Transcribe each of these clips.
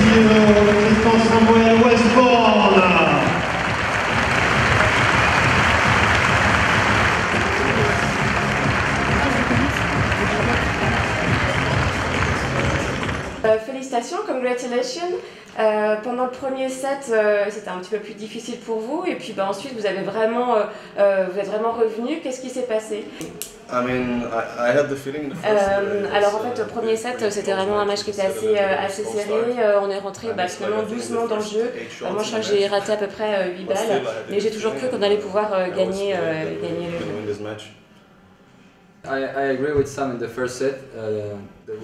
Tristan Samuel Westbourne. Félicitations, congratulations. Pendant le premier set, c'était un petit peu plus difficile pour vous, et puis ensuite vous êtes vraiment revenu. Qu'est-ce qui s'est passé? I mean, I had the feeling the first, alors en fait, le premier set, c'était vraiment un match qui était assez serré. On est rentré finalement doucement dans le jeu. Moi, je crois que j'ai raté à peu près 8 balles, mais j'ai toujours cru qu'on allait pouvoir gagner le jeu. I agree with Sam in the first set. Oui,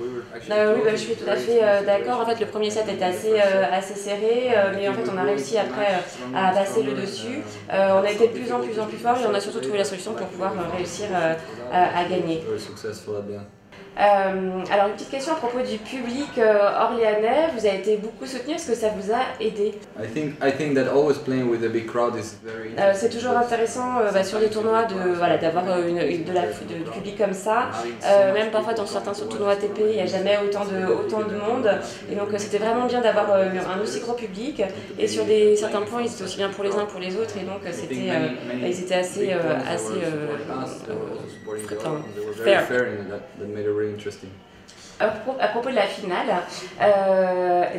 je suis tout à fait d'accord. En fait, le premier set était assez serré, mais en fait, on a réussi après à passer le dessus. On a été de plus en plus fort et on a surtout trouvé la solution pour pouvoir réussir à gagner. Alors, une petite question à propos du public orléanais. Vous avez été beaucoup soutenu. Est-ce que ça vous a aidé? C'est toujours intéressant sur les tournois d'avoir du public comme ça. Même parfois dans certains tournois ATP, il n'y a jamais autant de monde. Et donc c'était vraiment bien d'avoir un aussi gros public. Et sur certains points, ils étaient aussi bien pour les uns pour les autres. Et donc ils étaient assez fair. À propos de la finale,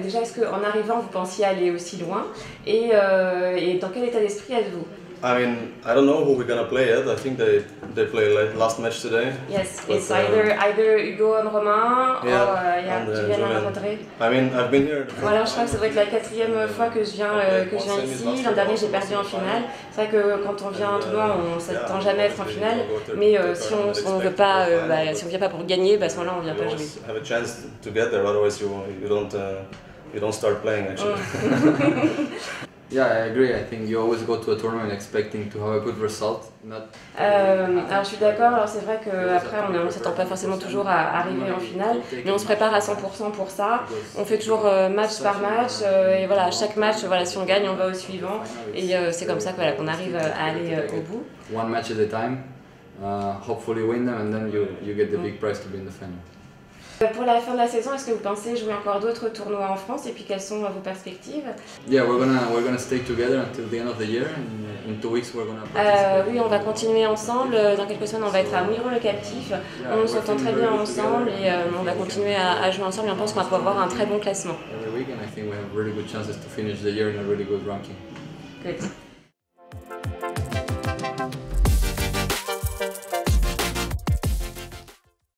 déjà est-ce qu'en arrivant vous pensiez aller aussi loin et dans quel état d'esprit êtes-vous? I mean, I don't know who we're gonna play yet. I think they play last match today. Yes, it's either Hugo and Romain or Julien Rodré. I mean, I've been here. Voilà, je crois que ça doit être la 4e fois que je viens ici. L'an dernier, j'ai perdu en finale. C'est vrai que quand on vient à un tournoi, on ne s'attend jamais à être en finale. Mais si on veut pas, si on vient pas pour gagner, à ce moment-là, on vient pas jouer. Have a chance to get there, otherwise you don't start playing actually. Yeah, I agree. I think you always go to a tournament expecting to have a good result. Alors je suis d'accord, alors c'est vrai qu'après on ne s'attend pas forcément toujours à arriver en finale, mais on se prépare à 100% pour ça. On fait toujours match par match, et voilà, à chaque match, si on gagne, on va au suivant, et c'est comme ça qu'on arrive à aller au bout. One match at a time, hopefully win them, and then you get the big prize to be in the final. Pour la fin de la saison, est-ce que vous pensez jouer encore d'autres tournois en France et puis quelles sont vos perspectives? Yeah, we're gonna stay together until the end of the year. In 2 weeks we're gonna oui, on va continuer ensemble. Dans quelques semaines, on va être à Mouilleron-le-Captif. On s'entend très bien ensemble et on va continuer à jouer ensemble et on pense qu'on va pouvoir avoir un très bon classement. Every week, and I think we have really good chances to finish the year in a really good ranking. Good.